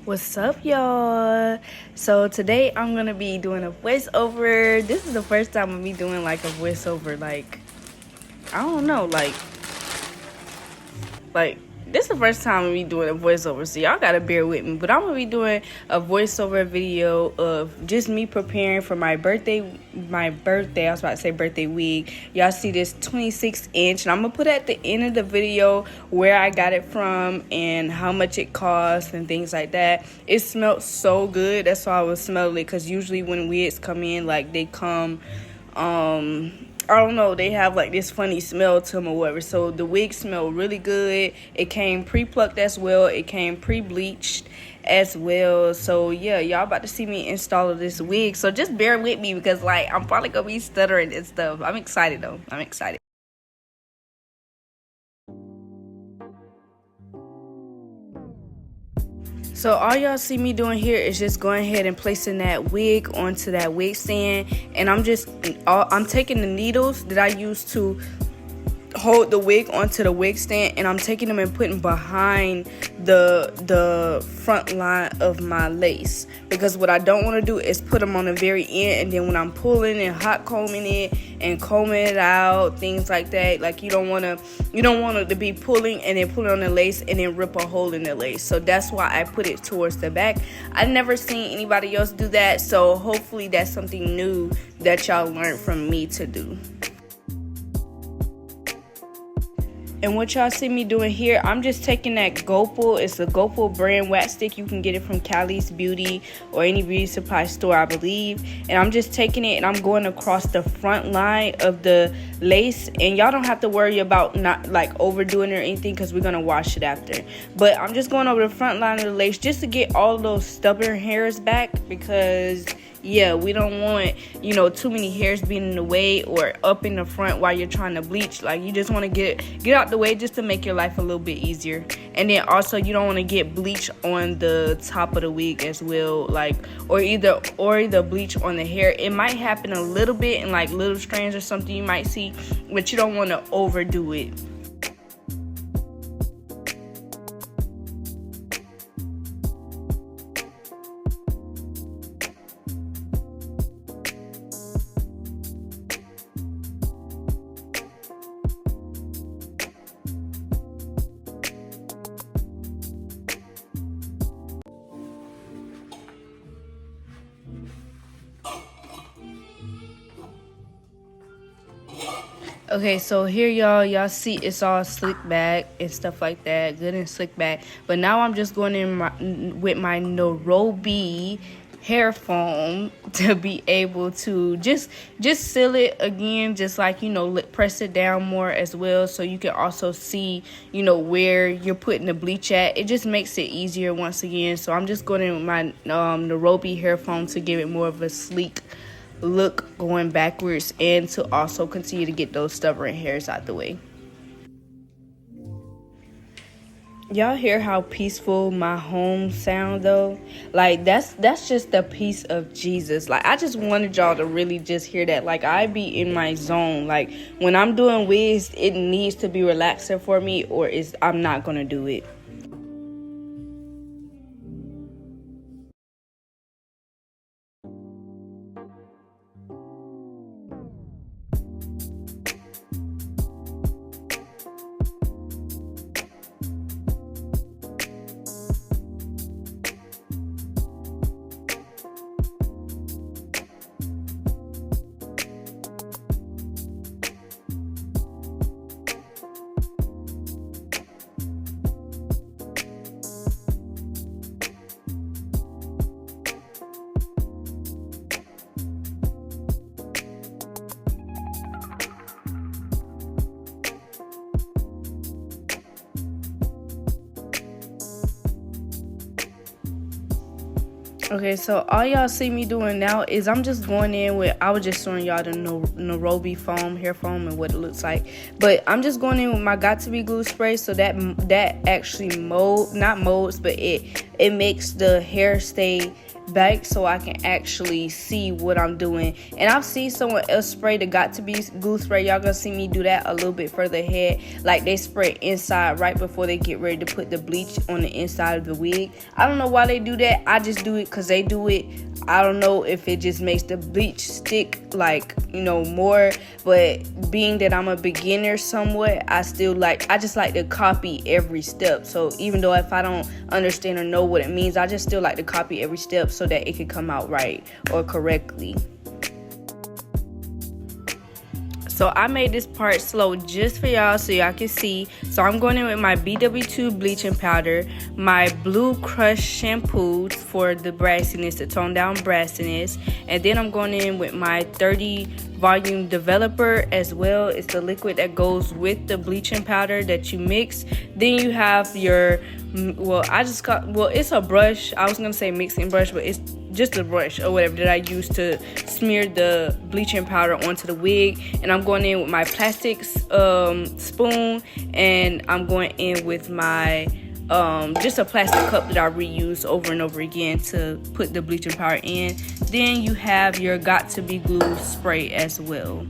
What's up, y'all? So today I'm gonna be doing a voiceover. This is the first time of me doing like a voiceover. Like, I don't know, like this is the first time of me doing a voiceover, so y'all gotta bear with me. But I'm gonna be doing a voiceover video of just me preparing for my birthday. I was about to say birthday wig. Y'all see this 26-inch, and I'm gonna put at the end of the video where I got it from and how much it costs and things like that. It smelled so good. That's why I was smelling it, because usually when wigs come in, like they come I don't know, they have like this funny smell to them or whatever. So the wig smelled really good. It came pre-plucked as well. It came pre-bleached as well. So yeah, y'all about to see me install this wig. So just bear with me, because like I'm probably gonna be stuttering and stuff. I'm excited though. I'm excited. So all y'all see me doing here is just going ahead and placing that wig onto that wig stand, and I'm taking the needles that I use to hold the wig onto the wig stand, and I'm taking them and putting behind the front line of my lace, because what I don't want to do is put them on the very end, and then when I'm pulling and hot combing it and combing it out, things like that, like you don't want it to be pulling and then pulling on the lace and then rip a hole in the lace. So that's why I put it towards the back. I've never seen anybody else do that, so hopefully that's something new that y'all learned from me to do. And what y'all see me doing here, I'm just taking that Gopal. It's a Gopal brand wax stick. You can get it from Cali's Beauty or any beauty supply store, I believe. And I'm just taking it and I'm going across the front line of the lace. And y'all don't have to worry about not like overdoing it or anything, because we're going to wash it after. But I'm just going over the front line of the lace just to get all those stubborn hairs back, because yeah, we don't want, too many hairs being in the way or up in the front while you're trying to bleach. Like, you just want to get out the way just to make your life a little bit easier. And then also you don't want to get bleach on the top of the wig as well, like, or either bleach on the hair. It might happen a little bit in like little strands or something you might see, but you don't want to overdo it. Okay, so here y'all see it's all slick back and stuff like that, good and slick back. But now I'm just going in with my Nairobi hair foam to be able to just seal it again, just like, press it down more as well, so you can also see, where you're putting the bleach at. It just makes it easier once again. So I'm just going in with my Nairobi hair foam to give it more of a sleek look going backwards, and to also continue to get those stubborn hairs out the way. Y'all hear how peaceful my home sound though? Like that's just the peace of Jesus. Like, I just wanted y'all to really just hear that. Like, I be in my zone. Like, when I'm doing wigs, it needs to be relaxing for me, or I'm not gonna do it. Okay, so all y'all see me doing now is I'm just going in with, I was just showing y'all the Nairobi foam, hair foam, and what it looks like. But I'm just going in with my Got To Be glue spray, so that actually not molds, but it makes the hair stay back so I can actually see what I'm doing. And I've seen someone else spray the Got To Be glue spray. Y'all gonna see me do that a little bit further ahead. Like they spray inside right before they get ready to put the bleach on the inside of the wig. I don't know why they do that. I just do it because they do it. I don't know if it just makes the bleach stick, like, you know, more. But being that I'm a beginner somewhat, I just like to copy every step. So even though if I don't understand or know what it means, I just still like to copy every step so that it can come out right or correctly. So I made this part slow just for y'all so y'all can see. So I'm going in with my BW2 bleaching powder, my blue crush shampoo for the brassiness, to tone down brassiness, and then I'm going in with my 30 volume developer as well. It's the liquid that goes with the bleaching powder that you mix. Then you have your, it's a brush. I was gonna say mixing brush, but it's just a brush or whatever that I use to smear the bleaching powder onto the wig. And I'm going in with my plastic spoon, and I'm going in with my just a plastic cup that I reuse over and over again to put the bleaching powder in. Then you have your Got To Be glue spray as well.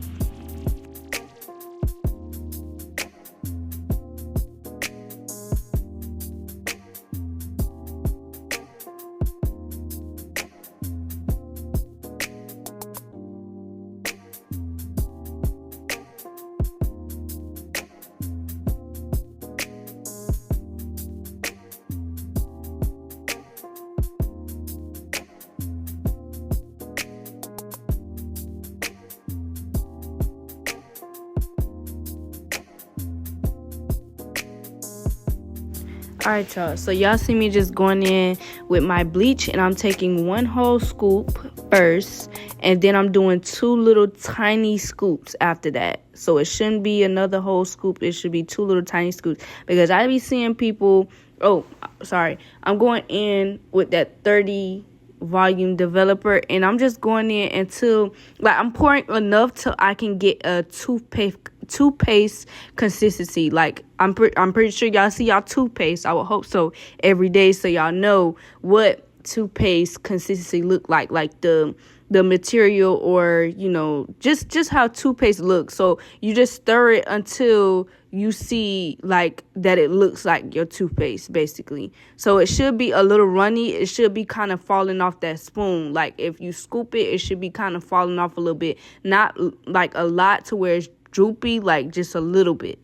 Alright y'all, so y'all see me just going in with my bleach, and I'm taking one whole scoop first, and then I'm doing 2 little tiny scoops after that. So it shouldn't be another whole scoop, it should be 2 little tiny scoops, because I be seeing people, I'm going in with that 30 volume developer, and I'm just going in until, like, I'm pouring enough till I can get a toothpaste consistency. Like I'm pretty sure y'all see y'all toothpaste, I would hope so, every day, so y'all know what toothpaste consistency look like the material, or you know, just how toothpaste looks. So you just stir it until you see like that it looks like your toothpaste basically. So it should be a little runny, it should be kind of falling off that spoon. Like if you scoop it, it should be kind of falling off a little bit, not like a lot to where it's droopy, like just a little bit.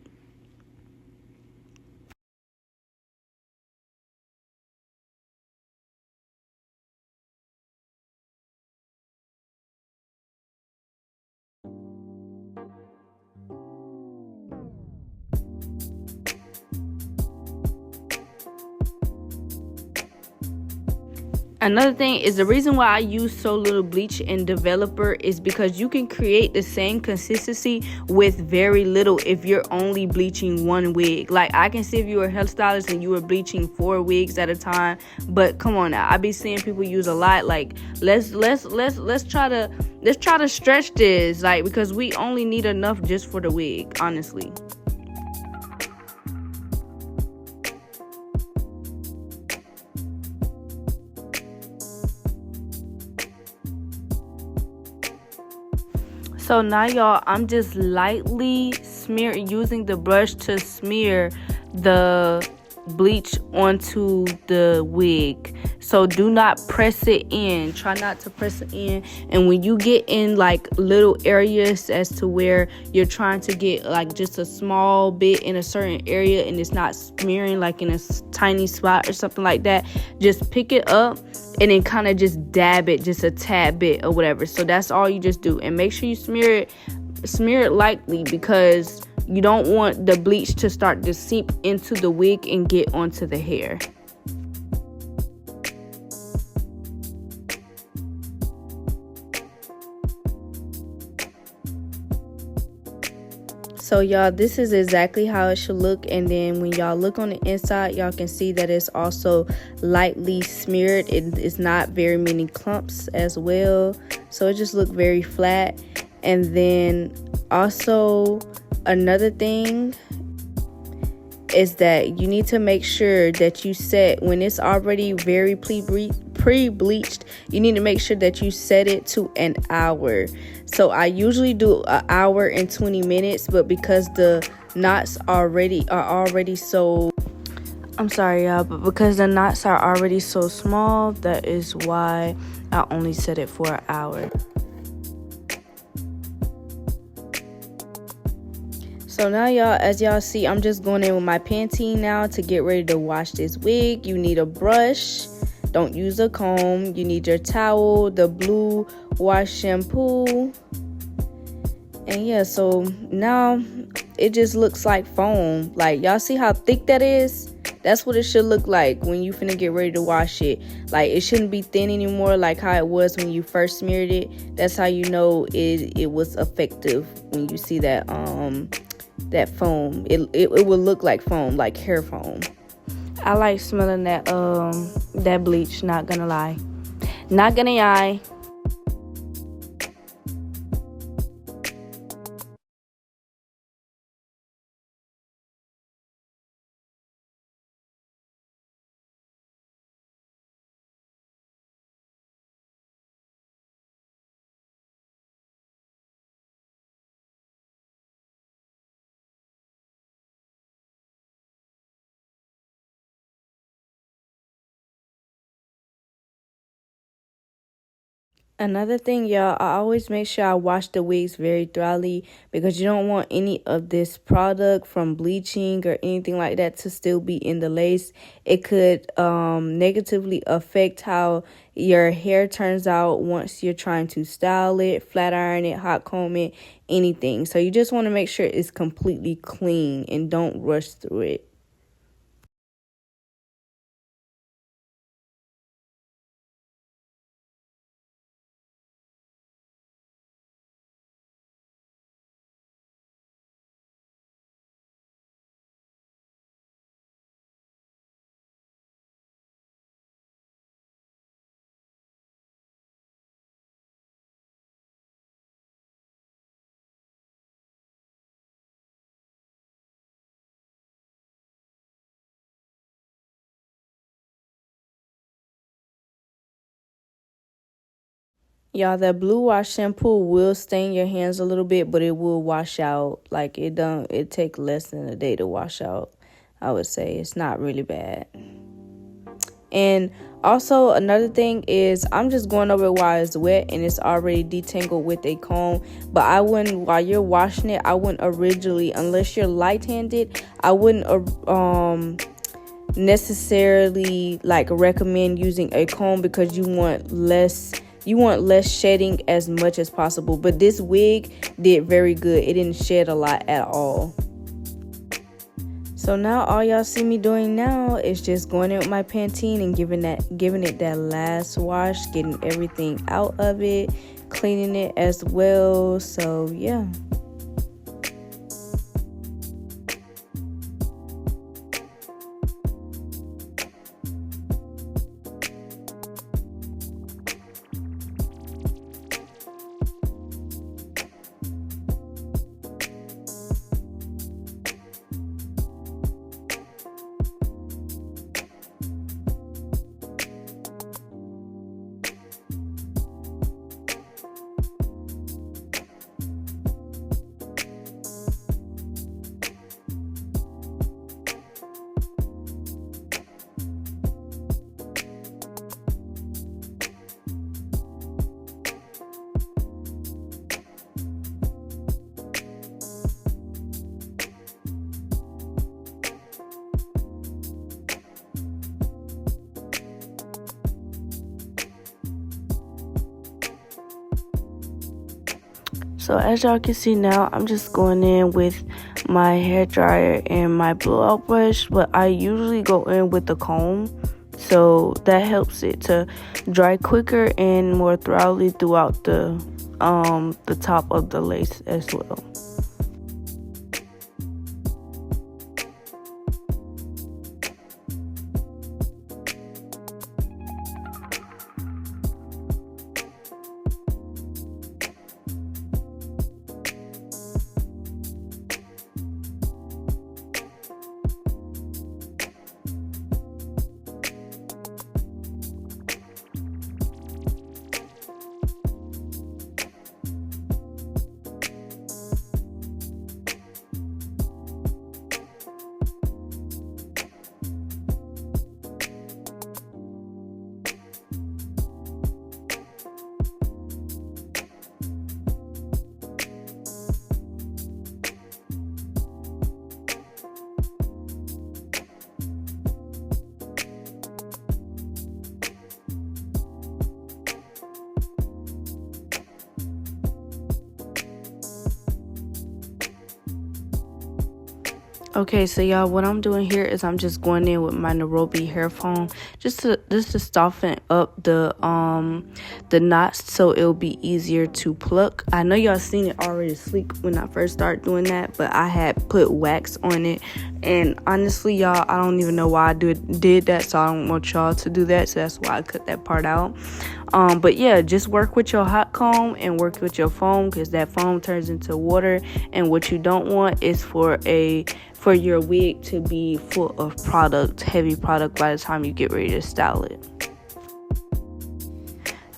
Another thing is, the reason why I use so little bleach and developer is because you can create the same consistency with very little if you're only bleaching one wig. Like I can see if you were a hairstylist and you were bleaching 4 wigs at a time, but come on now, I be seeing people use a lot. Like let's try to stretch this, like, because we only need enough just for the wig, honestly. So now y'all, I'm just lightly using the brush to smear the bleach onto the wig. So do not press it in, try not to press it in. And when you get in like little areas as to where you're trying to get like just a small bit in a certain area and it's not smearing like in a tiny spot or something like that, just pick it up and then kind of just dab it just a tad bit or whatever. So that's all you just do, and make sure you smear it lightly, because you don't want the bleach to start to seep into the wig and get onto the hair. So y'all, this is exactly how it should look, and then when y'all look on the inside, y'all can see that it's also lightly smeared. It's not very many clumps as well, so it just looked very flat. And then also another thing is that you need to make sure that you set, when it's already very pre-bleached, you need to make sure that you set it to an hour. So I usually do an hour and 20 minutes, but because the knots are already so, I'm sorry y'all, but because the knots are already so small, that is why I only set it for an hour. So now y'all, as y'all see, I'm just going in with my Pantene now to get ready to wash this wig. You need a brush. Don't use a comb. You need your towel, the blue wash shampoo. And yeah, so now it just looks like foam. Like, y'all see how thick that is? That's what it should look like when you finna get ready to wash it. Like, it shouldn't be thin anymore like how it was when you first smeared it. That's how you know it was effective, when you see that that foam. It will look like foam, like hair foam. I like smelling that that bleach, not gonna lie. Not gonna lie. Another thing, y'all, I always make sure I wash the wigs very thoroughly, because you don't want any of this product from bleaching or anything like that to still be in the lace. It could negatively affect how your hair turns out once you're trying to style it, flat iron it, hot comb it, anything. So you just want to make sure it's completely clean and don't rush through it. Y'all, that blue wash shampoo will stain your hands a little bit, but it will wash out. Like, it take less than a day to wash out. I would say it's not really bad. And also another thing is, I'm just going over it while it's wet and it's already detangled with a comb. But I wouldn't, while you're washing it, I wouldn't originally, unless you're light-handed, I wouldn't necessarily like recommend using a comb, because you want less shedding as much as possible. But this wig did very good. It didn't shed a lot at all. So now all y'all see me doing now is just going in with my Pantene and giving it that last wash, getting everything out of it, cleaning it as well. So yeah. So as y'all can see now, I'm just going in with my hair dryer and my blowout brush, but I usually go in with the comb, so that helps it to dry quicker and more thoroughly throughout the top of the lace as well. Okay, so y'all, what I'm doing here is I'm just going in with my Nairobi hair foam just to soften up the knots so it'll be easier to pluck. I know y'all seen it already sleek when I first started doing that, but I had put wax on it, and honestly, y'all, I don't even know why I did that, so I don't want y'all to do that, so that's why I cut that part out. But yeah, just work with your hot comb and work with your foam, because that foam turns into water, and what you don't want is for your wig to be full of product, heavy product, by the time you get ready to style it.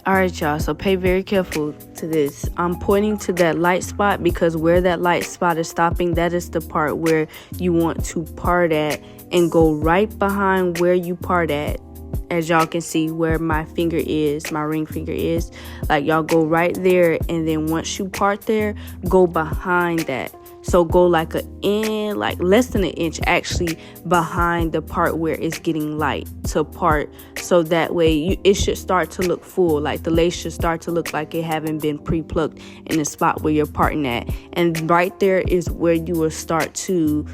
Alright, y'all, so pay very careful to this. I'm pointing to that light spot because where that light spot is stopping, that is the part where you want to part at, and go right behind where you part at. As y'all can see where my finger is, my ring finger is, like, y'all go right there, and then once you part there, go behind that. So go like less than an inch actually behind the part where it's getting light to part, so that way it should start to look full, like the lace should start to look like it haven't been pre-plucked in the spot where you're parting at. And right there is where you will start to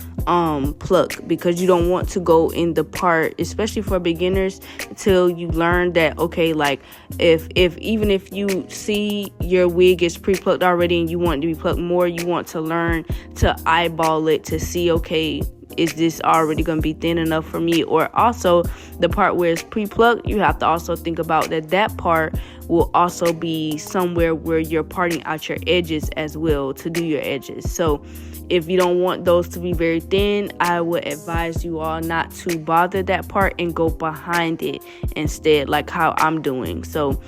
pluck, because you don't want to go in the part, especially for beginners, until you learn that, okay, like if even if you see your wig is pre-plucked already and you want it to be plucked more, you want to learn to eyeball it to see, okay, is this already going to be thin enough for me? Or also the part where it's pre-plucked, you have to also think about that part will also be somewhere where you're parting out your edges as well to do your edges. So if you don't want those to be very thin, I would advise you all not to bother that part and go behind it instead, like how I'm doing. So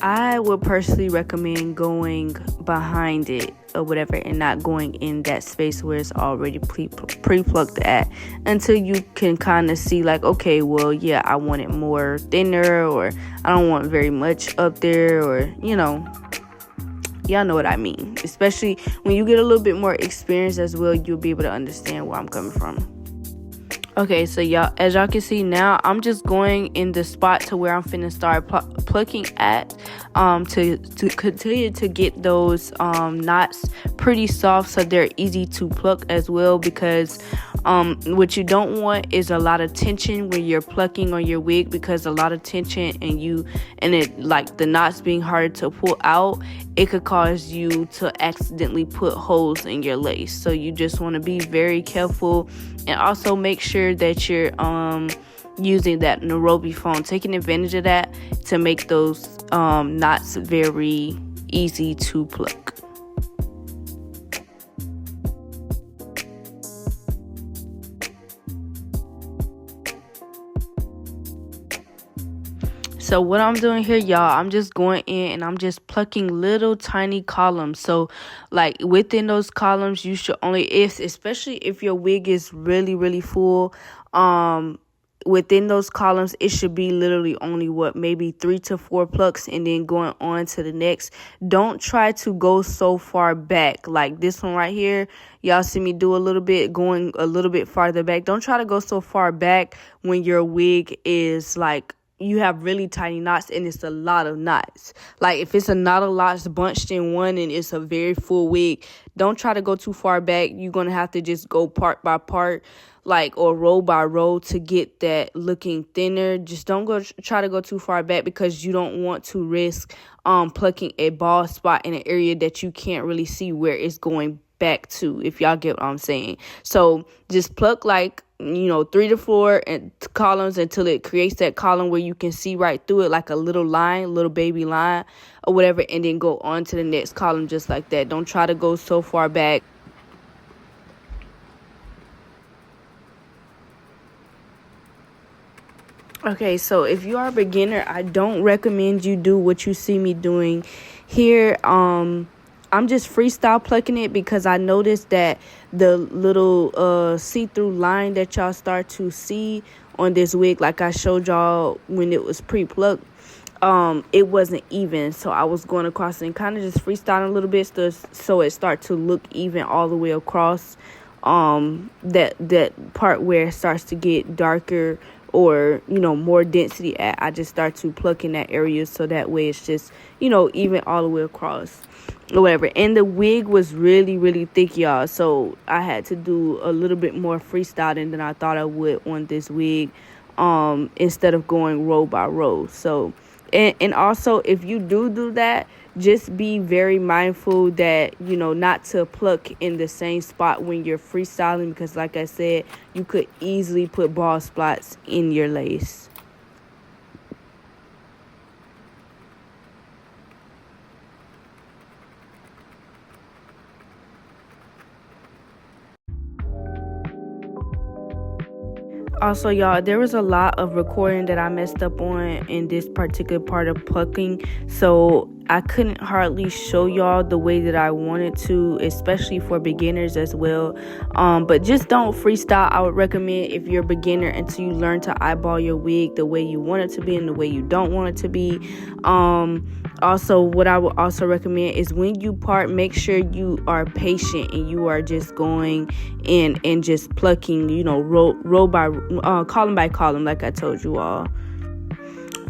I would personally recommend going behind it or whatever, and not going in that space where it's already pre-plucked at, until you can kind of see, like, okay, well, yeah, I want it more thinner, or I don't want very much up there, or, you know, y'all know what I mean. Especially when you get a little bit more experience as well, you'll be able to understand where I'm coming from. Okay, so y'all, as y'all can see now, I'm just going in the spot to where I'm finna start plucking at, to continue to get those knots pretty soft so they're easy to pluck as well, because what you don't want is a lot of tension when you're plucking on your wig, because a lot of tension and it, like the knots being harder to pull out, it could cause you to accidentally put holes in your lace. So you just want to be very careful, and also make sure that you're using that Nairobi foam, taking advantage of that to make those knots very easy to pluck. So what I'm doing here, y'all, I'm just going in and I'm just plucking little tiny columns. So like within those columns, you should only, especially if your wig is really, really full, within those columns, it should be literally only maybe 3 to 4 plucks, and then going on to the next. Don't try to go so far back like this one right here. Y'all see me do a little bit, going a little bit farther back. Don't try to go so far back when your wig is like, you have really tiny knots and it's a lot of knots. Like if it's a knot of knots bunched in one and it's a very full wig, don't try to go too far back. You're going to have to just go part by part, like, or row by row to get that looking thinner. Just don't try to go too far back, because you don't want to risk plucking a bald spot in an area that you can't really see where it's going back to, if y'all get what I'm saying. So just pluck like, 3 to 4 columns until it creates that column where you can see right through it, like a little line, little baby line or whatever, and then go on to the next column just like that. Don't try to go so far back. Okay, so if you are a beginner, I don't recommend you do what you see me doing here. I'm just freestyle plucking it, because I noticed that the little see-through line that y'all start to see on this wig, like I showed y'all when it was pre-plucked, it wasn't even. So I was going across and kind of just freestyling a little bit so it start to look even all the way across. That part where it starts to get darker or more density at, I just start to pluck in that area, so that way it's just even all the way across or whatever. And the wig was really, really thick, y'all, so I had to do a little bit more freestyling than I thought I would on this wig, instead of going row by row. So and also, if you do that, just be very mindful that not to pluck in the same spot when you're freestyling, because like I said, you could easily put bald spots in your lace. Also, y'all, there was a lot of recording that I messed up on in this particular part of plucking, so I couldn't hardly show y'all the way that I wanted to, especially for beginners as well. But just don't freestyle. I would recommend, if you're a beginner, until you learn to eyeball your wig the way you want it to be and the way you don't want it to be. Also, what I would also recommend is, when you part, make sure you are patient and you are just going in and just plucking, row by column by column, like I told you all.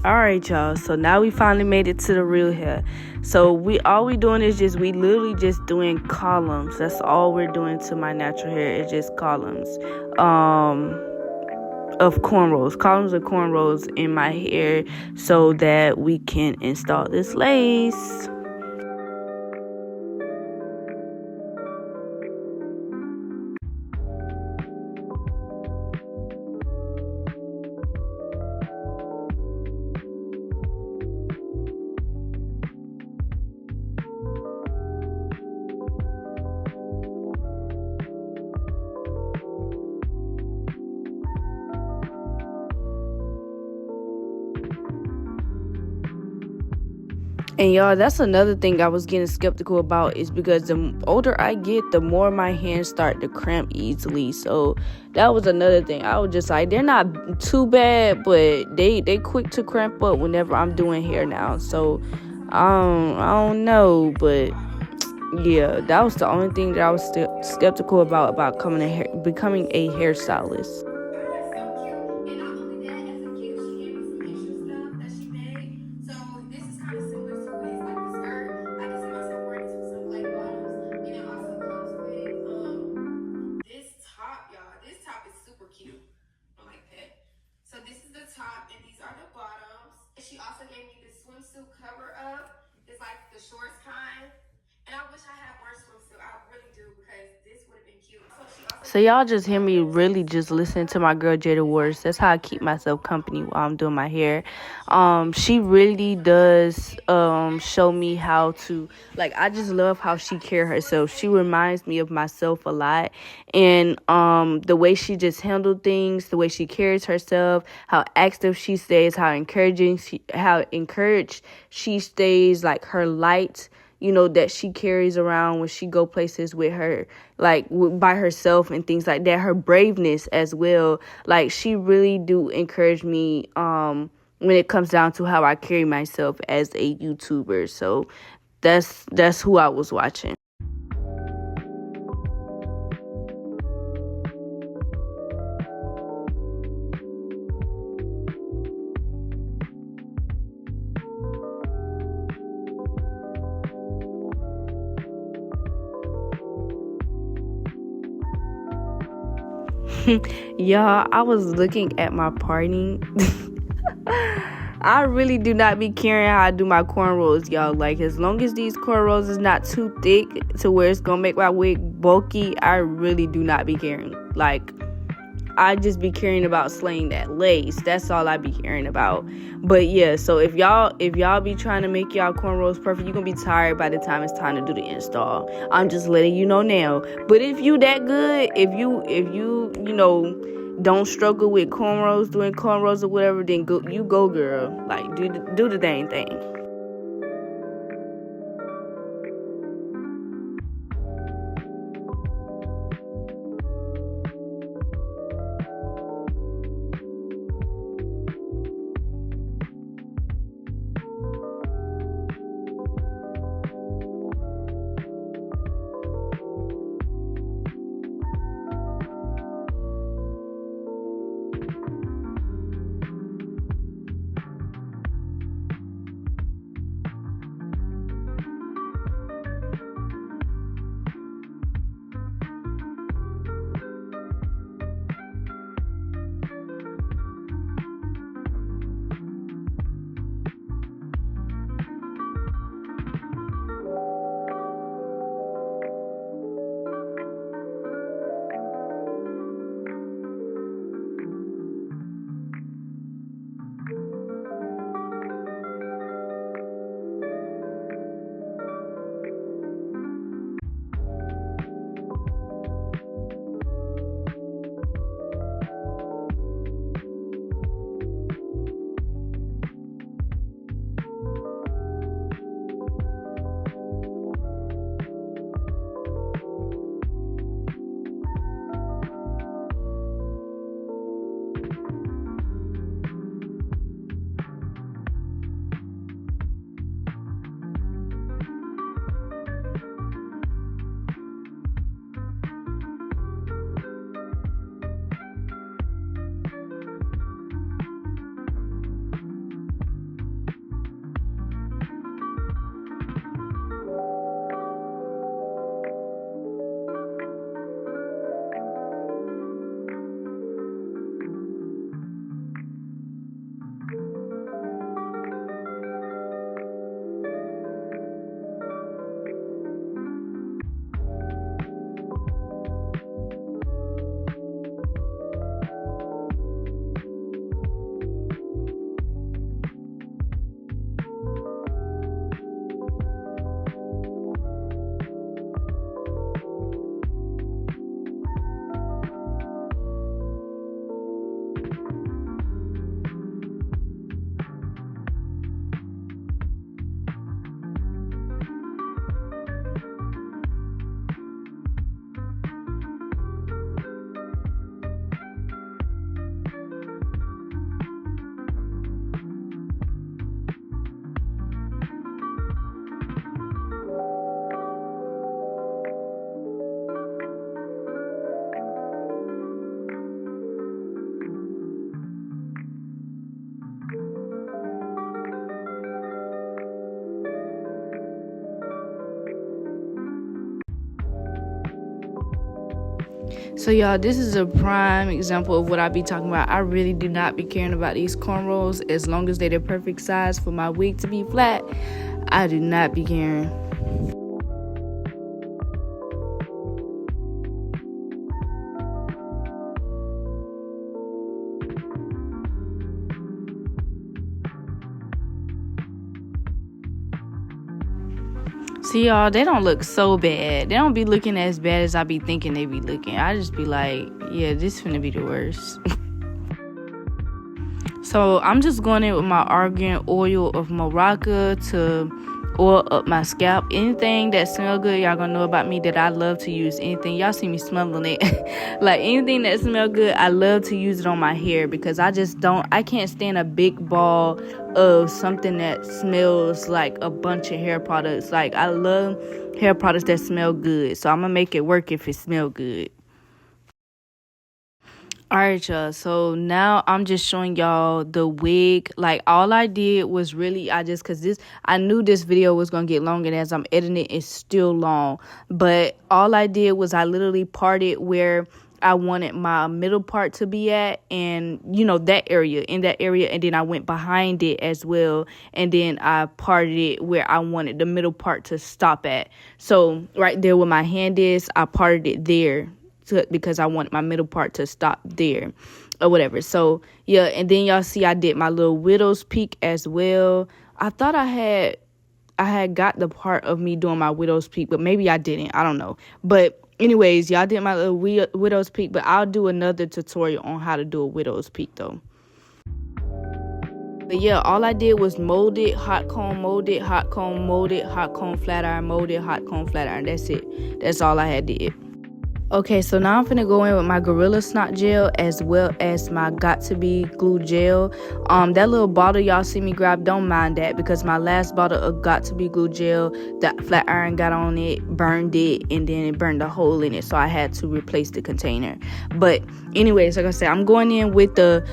Alright, y'all, so now we finally made it to the real hair. So all we doing is we literally just doing columns. That's all we're doing to my natural hair, is just columns of columns of cornrows in my hair, so that we can install this lace. And y'all, that's another thing I was getting skeptical about, is because the older I get, the more my hands start to cramp easily. So that was another thing. I was just like, they're not too bad, but they quick to cramp up whenever I'm doing hair now. So I don't know, but yeah, that was the only thing that I was still skeptical about becoming a hairstylist. So y'all just hear me really just listening to my girl Jada Waters. That's how I keep myself company while I'm doing my hair. She really does show me how to, like, I just love how she carry herself. She reminds me of myself a lot. And the way she just handled things, the way she carries herself, how active she stays, how encouraged she stays, like her light, that she carries around when she go places with her, like by herself and things like that. Her braveness as well. Like, she really do encourage me when it comes down to how I carry myself as a YouTuber. So that's who I was watching. Y'all, I was looking at my parting. I really do not be caring how I do my cornrows, y'all. Like, as long as these cornrows is not too thick to where it's gonna make my wig bulky, I really do not be caring. Like, I just be caring about slaying that lace. That's all I be caring about. But yeah, so if y'all be trying to make y'all cornrows perfect, you're gonna be tired by the time it's time to do the install. I'm just letting you know now. But if you that good, if you don't struggle with cornrows, doing cornrows or whatever, then go girl. Like, do the dang thing. So y'all, this is a prime example of what I be talking about. I really do not be caring about these cornrows as long as they're the perfect size for my wig to be flat. I do not be caring. See y'all, they don't look so bad. They don't be looking as bad as I be thinking they be looking. I just be like, yeah, this finna be the worst. So I'm just going in with my argan oil of Morocco to oil up my scalp. Anything that smell good, y'all gonna know about me that I love to use anything. Y'all see me smelling it. Like anything that smell good, I love to use it on my hair because I can't stand a big ball of something that smells like a bunch of hair products. Like I love hair products that smell good. So I'm gonna make it work if it smell good. Alright, y'all, so now I'm just showing y'all the wig. Like, all I did was really, I knew this video was going to get long, and as I'm editing it, it's still long. But all I did was I literally parted where I wanted my middle part to be at, and, in that area, and then I went behind it as well, and then I parted it where I wanted the middle part to stop at. So, right there where my hand is, I parted it there. Because I want my middle part to stop there or whatever. So yeah, and then y'all see I did my little widow's peak as well. I thought I had got the part of me doing my widow's peak, but maybe I didn't. I don't know. But anyways, y'all did my little widow's peak, but I'll do another tutorial on how to do a widow's peak though. But yeah, all I did was mold it, hot comb, mold it, hot comb, mold it, hot comb, flat iron, mold it, hot comb, flat iron. That's it. That's all I had did. Okay, so now I'm finna go in with my Gorilla Snot gel as well as my Got To Be glue gel. That little bottle y'all see me grab, don't mind that because my last bottle of Got To Be glue gel, that flat iron got on it, burned it, and then it burned a hole in it, so I had to replace the container. But anyways, like I said, I'm going in with the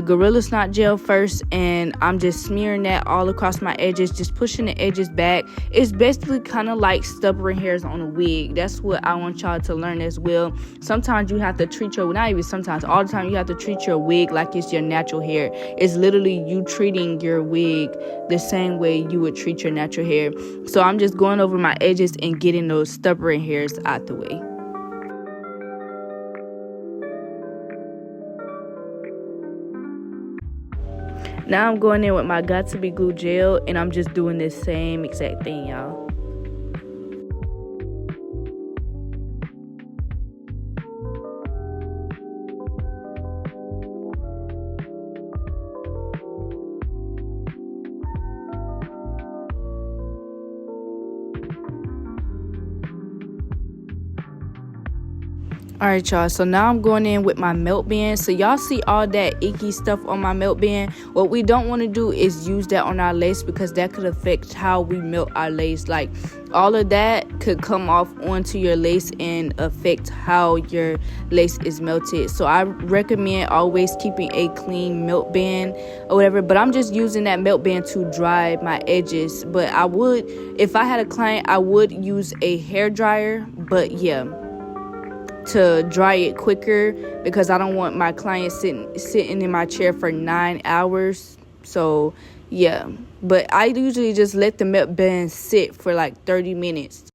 Gorilla Snot gel first, and I'm just smearing that all across my edges, just pushing the edges back. It's basically kind of like stubborn hairs on a wig. That's what I want y'all to learn as well. Sometimes you have to treat your, not even sometimes, all the time you have to treat your wig like it's your natural hair. It's literally you treating your wig the same way you would treat your natural hair. So I'm just going over my edges and getting those stubborn hairs out the way. Now I'm going in with my Got To Be glue gel, and I'm just doing this same exact thing, y'all. Alright, y'all, so now I'm going in with my melt band. So y'all see all that icky stuff on my melt band. What we don't want to do is use that on our lace because that could affect how we melt our lace. Like, all of that could come off onto your lace and affect how your lace is melted. So I recommend always keeping a clean melt band or whatever. But I'm just using that melt band to dry my edges. But I would, if I had a client, I would use a hair dryer. But yeah, to dry it quicker because I don't want my client sitting in my chair for 9 hours. So yeah, but I usually just let the melt band sit for like 30 minutes.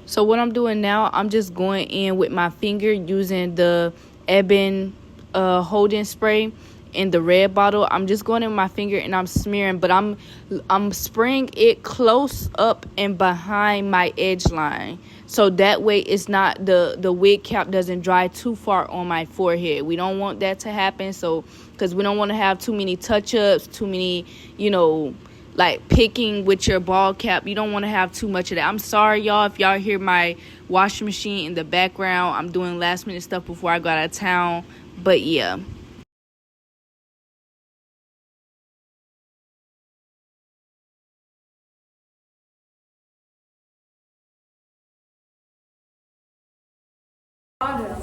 So what I'm doing now, I'm just going in with my finger using the Ebon holding spray in the red bottle. I'm just going in with my finger and I'm smearing, but I'm spraying it close up and behind my edge line. So that way it's not, the wig cap doesn't dry too far on my forehead. We don't want that to happen. So, because we don't want to have too many touch-ups, too many, like picking with your ball cap. You don't want to have too much of that. I'm sorry, y'all, if y'all hear my washing machine in the background. I'm doing last minute stuff before I go out of town. But yeah.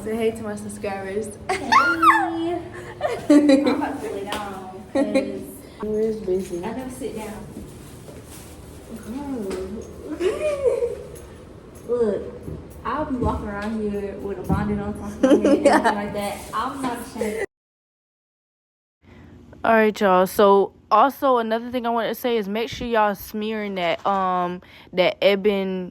Say hey to my subscribers. Hey. I'm about to lay down because where's busy? I never sit down. Look, I'll be walking around here with a bonnet on top of my head and everything like that. I'm not ashamed. All right, y'all. So also another thing I want to say is make sure y'all smearing that ebon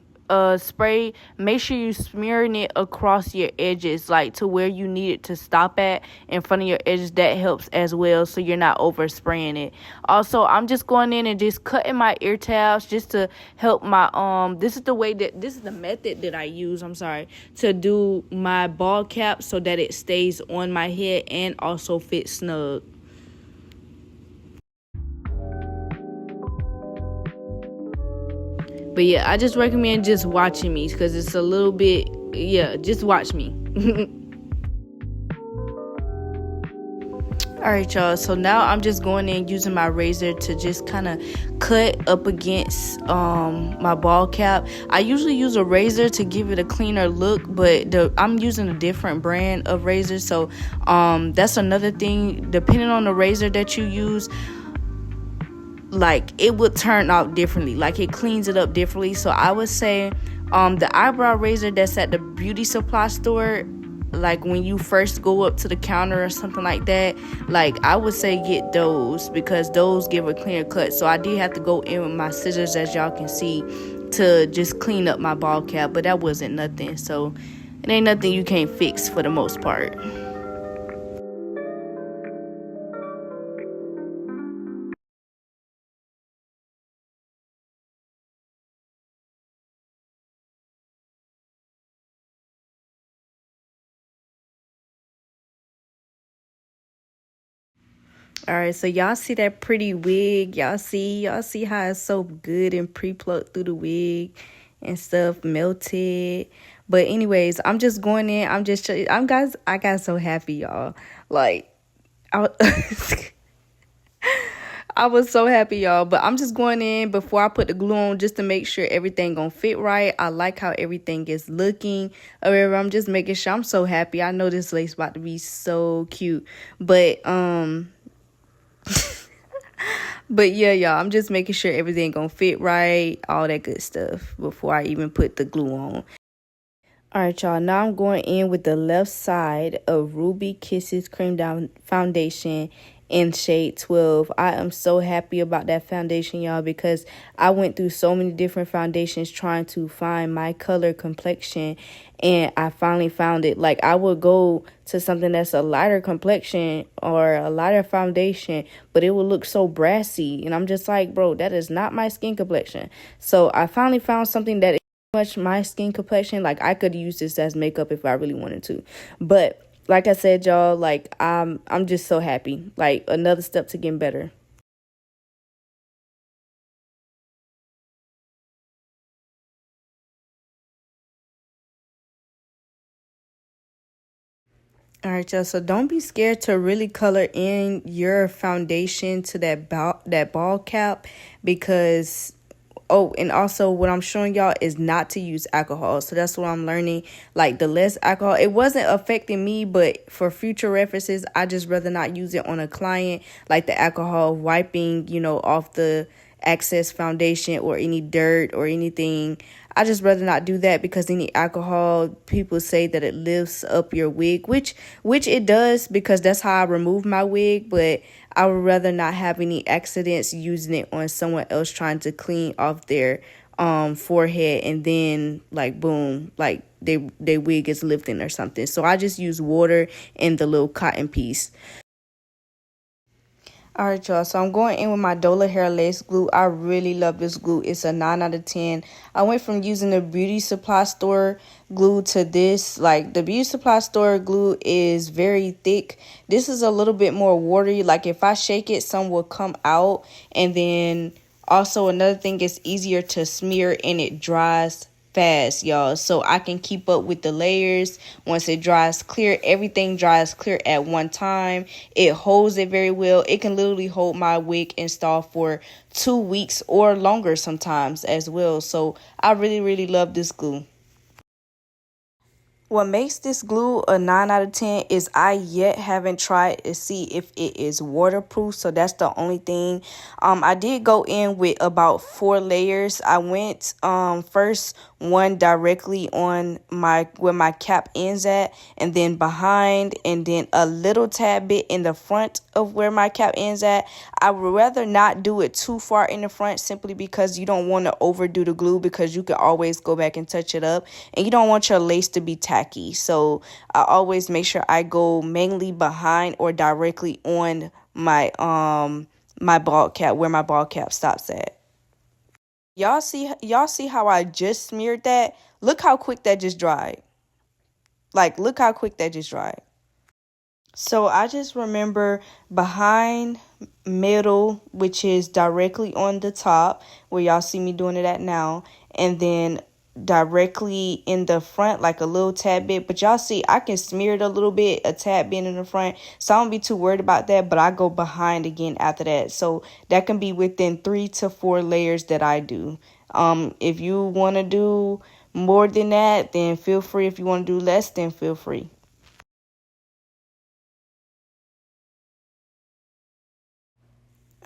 spray. Make sure you smearing it across your edges, like to where you need it to stop at in front of your edges. That helps as well, so you're not overspraying it. Also, I'm just going in and just cutting my ear tabs just to help my this is the method that I use, I'm sorry, to do my ball cap so that it stays on my head and also fits snug. But yeah, I just recommend just watching me because it's a little bit, yeah, just watch me. All right, y'all. So now I'm just going in using my razor to just kind of cut up against my ball cap. I usually use a razor to give it a cleaner look, but I'm using a different brand of razor. So that's another thing. Depending on the razor that you use, like it would turn out differently, like it cleans it up differently. So I would say the eyebrow razor that's at the beauty supply store, like when you first go up to the counter or something like that, like I would say get those because those give a cleaner cut. So I did have to go in with my scissors, as y'all can see, to just clean up my ball cap, but that wasn't nothing. So it ain't nothing you can't fix for the most part. All right, so y'all see that pretty wig? Y'all see how it's so good and pre-plucked through the wig and stuff, melted. But anyways, I'm just going in. I got so happy, y'all. Like I, I was so happy, y'all. But I'm just going in before I put the glue on just to make sure everything gonna fit right. I like how everything is looking. Or I'm just making sure. I'm so happy. I know this lace about to be so cute. But yeah, y'all, I'm just making sure everything gonna fit right, all that good stuff before I even put the glue on. All right, y'all, now I'm going in with the left side of Ruby Kisses Cream Down Foundation in shade 12. I am so happy about that foundation, y'all, because I went through so many different foundations trying to find my color complexion, and I finally found it. Like, I would go to something that's a lighter complexion or a lighter foundation, but it would look so brassy, and I'm just like, bro, that is not my skin complexion. So I finally found something that much my skin complexion. Like, I could use this as makeup if I really wanted to. But like I said, y'all, like I'm just so happy. Like, another step to getting better. All right, y'all. So don't be scared to really color in your foundation to that ball cap, because oh, and also what I'm showing y'all is not to use alcohol. So that's what I'm learning. Like, the less alcohol, it wasn't affecting me, but for future references, I just rather not use it on a client. Like the alcohol wiping, off the excess foundation or any dirt or anything. I just rather not do that because any alcohol, people say that it lifts up your wig, which it does, because that's how I remove my wig. But I would rather not have any accidents using it on someone else trying to clean off their forehead, and then like boom, like they wig is lifting or something. So I just use water and the little cotton piece. All right, y'all. So I'm going in with my Dola Hair Lace Glue. I really love this glue. It's a 9 out of 10. I went from using the beauty supply store glue to this. Like, the beauty supply store glue is very thick. This is a little bit more watery. Like, if I shake it, some will come out. And then also another thing, it's easier to smear and it dries fast, y'all, so I can keep up with the layers. Once it dries clear, everything dries clear at one time. It holds it very well. It can literally hold my wig install for 2 weeks or longer sometimes as well. So I really love this glue. What makes this glue a 9 out of 10 is I yet haven't tried to see if it is waterproof. So that's the only thing. I did go in with about 4 layers. I went first one directly on where my cap ends at, and then behind, and then a little tad bit in the front of where my cap ends at. I would rather not do it too far in the front, simply because you don't want to overdo the glue, because you can always go back and touch it up, and you don't want your lace to be tacky. So I always make sure I go mainly behind or directly on my my ball cap, where my ball cap stops at. Y'all see how I just smeared that? Look how quick that just dried. Like, look how quick that just dried. So I just remember behind, middle, which is directly on the top where y'all see me doing it at now, and then directly in the front, like a little tad bit. But y'all see I can smear it a little bit, a tad bit in the front, so I don't be too worried about that. But I go behind again after that, so that can be within 3 to 4 layers that I do. If you want to do more than that, then feel free. If you want to do less, then feel free.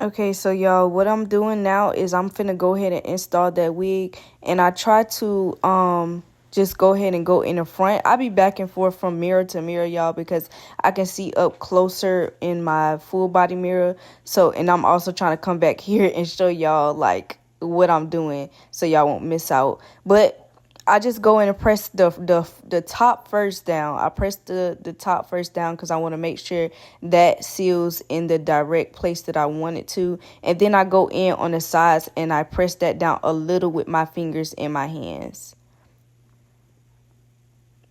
Okay, so y'all, what I'm doing now is I'm finna go ahead and install that wig, and I try to just go ahead and go in the front. I'll be back and forth from mirror to mirror, y'all, because I can see up closer in my full body mirror. So, and I'm also trying to come back here and show y'all like what I'm doing, so y'all won't miss out. But I just go in and press the top first down. I press the top first down because I want to make sure that seals in the direct place that I want it to. And then I go in on the sides and I press that down a little with my fingers and my hands.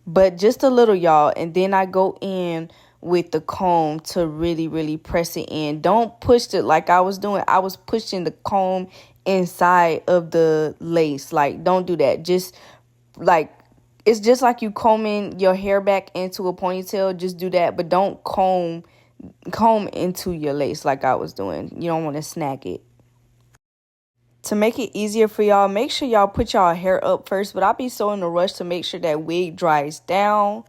But just a little, y'all. And then I go in with the comb to really, really press it in. Don't push it like I was doing. I was pushing the comb inside of the lace. Like, don't do that. Just like, it's just like you combing your hair back into a ponytail. Just do that, but don't comb into your lace like I was doing. You don't want to snag it. To make it easier for y'all, make sure y'all put y'all hair up first, but I'll be so in a rush to make sure that wig dries down.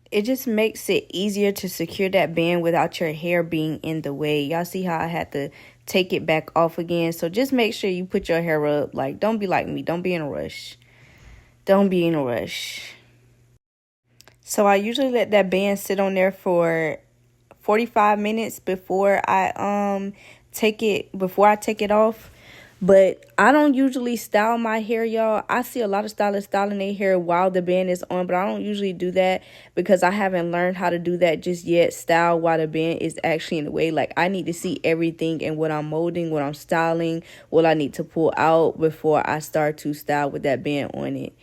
It just makes it easier to secure that band without your hair being in the way. Y'all see how I had to take it back off again? So just make sure you put your hair up. Like, don't be like me. Don't be in a rush. Don't be in a rush. So I usually let that band sit on there for 45 minutes before I take it off. But I don't usually style my hair, y'all. I see a lot of stylists styling their hair while the band is on, but I don't usually do that because I haven't learned how to do that just yet. Style while the band is actually in the way. Like, I need to see everything and what I'm molding, what I'm styling, what I need to pull out before I start to style with that band on it.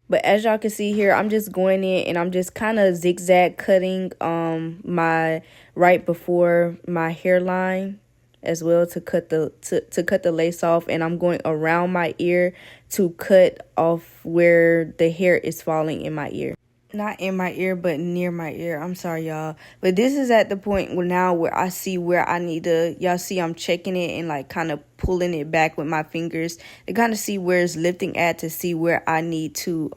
But as y'all can see here, I'm just going in and I'm just kind of zigzag cutting my right before my hairline as well to cut the lace off, and I'm going around my ear to cut off where the hair is falling in my ear. Not in my ear, but near my ear. I'm sorry, y'all. But this is at the point where I see where I need to, y'all see I'm checking it and like kind of pulling it back with my fingers to kind of see where it's lifting at, to see where I need to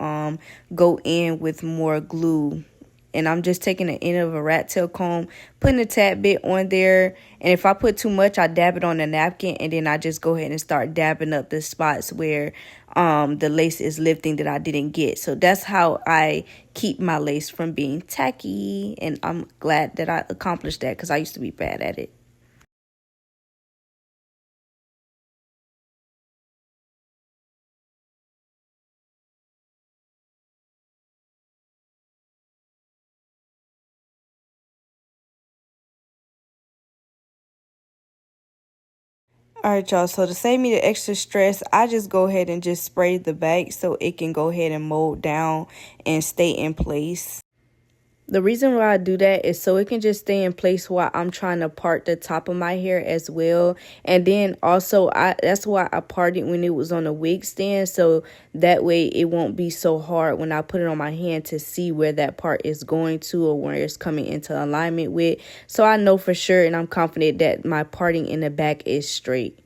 go in with more glue. And I'm just taking the end of a rat tail comb, putting a tad bit on there. And if I put too much, I dab it on a napkin. And then I just go ahead and start dabbing up the spots where the lace is lifting that I didn't get. So that's how I keep my lace from being tacky. And I'm glad that I accomplished that because I used to be bad at it. Alright, y'all, so to save me the extra stress, I just go ahead and just spray the back so it can go ahead and mold down and stay in place. The reason why I do that is so it can just stay in place while I'm trying to part the top of my hair as well. And then also, that's why I parted when it was on a wig stand. So that way it won't be so hard when I put it on my hand to see where that part is going to or where it's coming into alignment with. So I know for sure and I'm confident that my parting in the back is straight.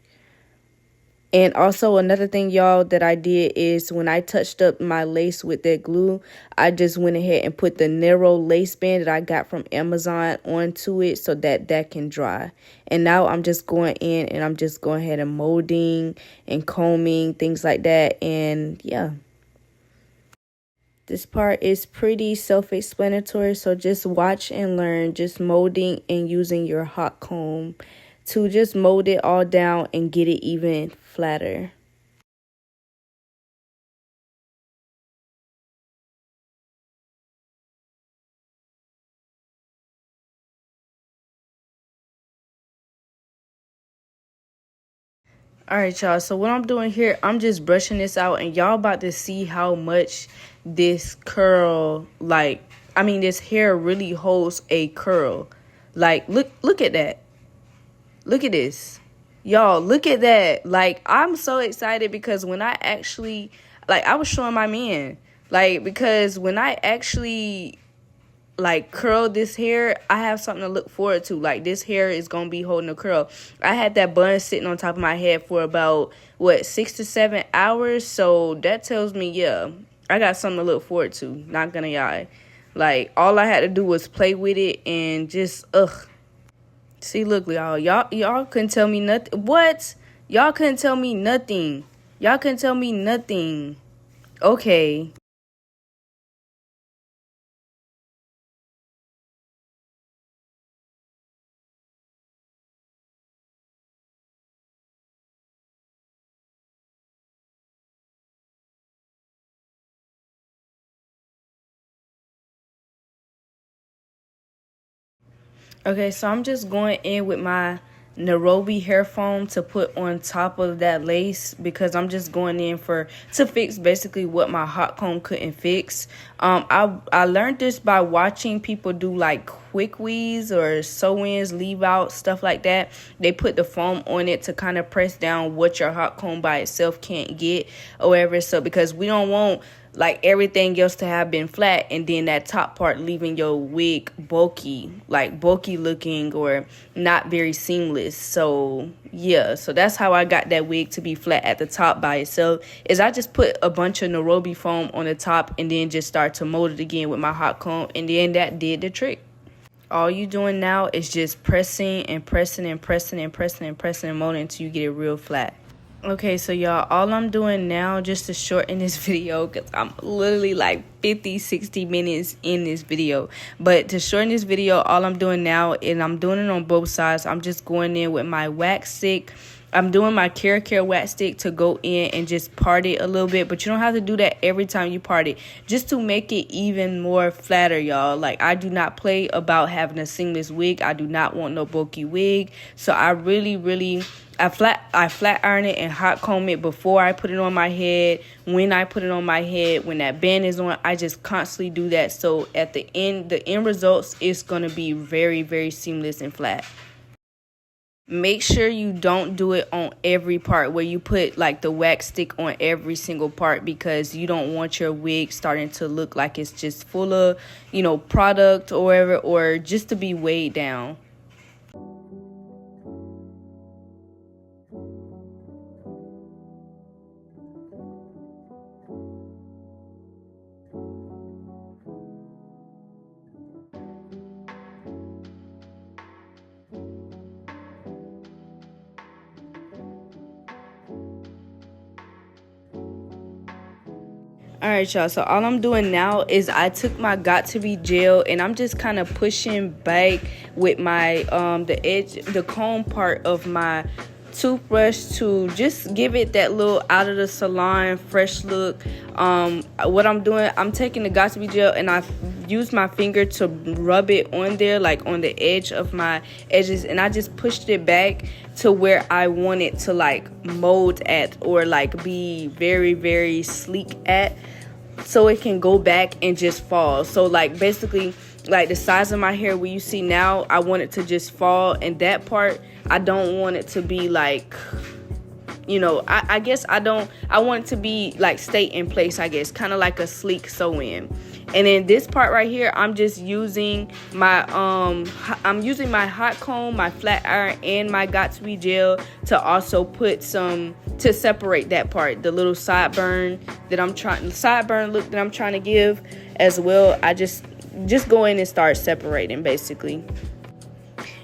And also another thing, y'all, that I did is when I touched up my lace with that glue, I just went ahead and put the narrow lace band that I got from Amazon onto it so that that can dry. And now I'm just going in and I'm just going ahead and molding and combing, things like that. And yeah. This part is pretty self-explanatory, so just watch and learn, just molding and using your hot comb to just mold it all down and get it even flatter. Alright, y'all, so what I'm doing here, I'm just brushing this out, and y'all about to see how much this curl, this hair really holds a curl. Like, look at that. Look at this. Y'all, look at that. Like, I'm so excited because when I actually, I was showing my man, because when I actually curl this hair, I have something to look forward to. Like, this hair is gonna be holding a curl. I had that bun sitting on top of my head for about 6 to 7 hours, so that tells me, yeah, I got something to look forward to. Not gonna lie. Like, all I had to do was play with it and just see, look, y'all couldn't tell me nothing. What? Y'all couldn't tell me nothing. Y'all couldn't tell me nothing. Okay. Okay, so I'm just going in with my Nairobi hair foam to put on top of that lace because I'm just going in to fix basically what my hot comb couldn't fix. I learned this by watching people do like quick weaves or sew-ins, leave out, stuff like that. They put the foam on it to kind of press down what your hot comb by itself can't get or whatever. So because we don't want everything else to have been flat and then that top part leaving your wig bulky looking or not very seamless. So yeah, so that's how I got that wig to be flat at the top by itself, is I just put a bunch of Nairobi foam on the top and then just start to mold it again with my hot comb, and then that did the trick. All you doing now is just pressing and pressing and pressing and pressing and pressing and molding until you get it real flat. Okay, so y'all, all I'm doing now, just to shorten this video, because I'm literally 50-60 minutes in this video, but to shorten this video, all I'm doing now, and I'm doing it on both sides, I'm just going in with my wax stick. I'm doing my Care wax stick to go in and just part it a little bit, but you don't have to do that every time you part it, just to make it even more flatter, y'all. I do not play about having a seamless wig. I do not want no bulky wig, so I really I flat iron it and hot comb it before I put it on my head. When I put it on my head, when that band is on, I just constantly do that, so at the end results is going to be very, very seamless and flat. Make sure you don't do it on every part where you put the wax stick on every single part, because you don't want your wig starting to look like it's just full of, product or whatever, or just to be weighed down. Alright, y'all, so all I'm doing now is I took my Got To Be gel and I'm just kind of pushing back with my the comb part of my toothbrush to just give it that little out of the salon fresh look. What I'm doing, I'm taking the Got To Be gel and I use my finger to rub it on there, on the edge of my edges, and I just pushed it back to where I want it to mold at, or be very, very sleek at, so it can go back and just fall. So basically the size of my hair where you see now, I want it to just fall, and that part I don't want it to be you know, I guess I want it to be like stay in place, I guess, kind of like a sleek sew-in. And then this part right here, I'm just using my hot comb, my flat iron, and my Got2b gel to also put some, to separate that part, the little sideburn look that I'm trying to give as well. I just go in and start separating basically.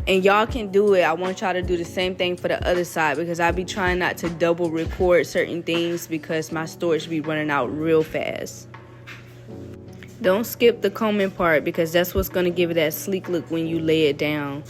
And y'all can do it. I want y'all to do the same thing for the other side, because I be trying not to double record certain things because my storage be running out real fast. Don't skip the combing part, because that's what's going to give it that sleek look when you lay it down.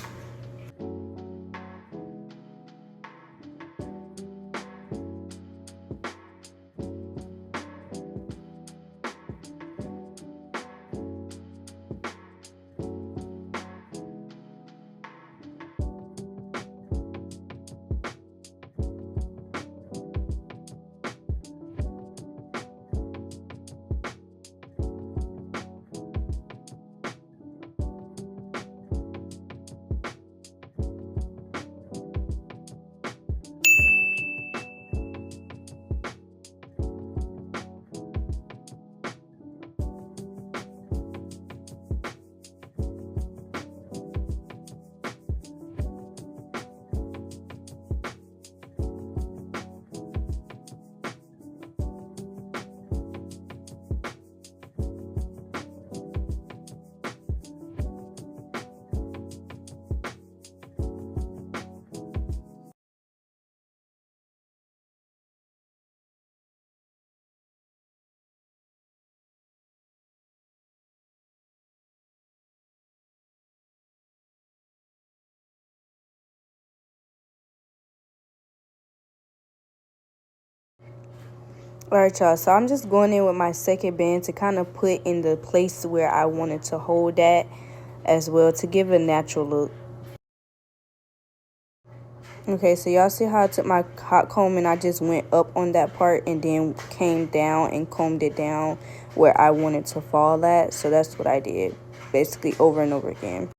Alright, y'all, so I'm just going in with my second band to kind of put in the place where I wanted to hold that as well, to give a natural look. Okay, so y'all see how I took my hot comb and I just went up on that part and then came down and combed it down where I wanted to fall at. So that's what I did, basically over and over again.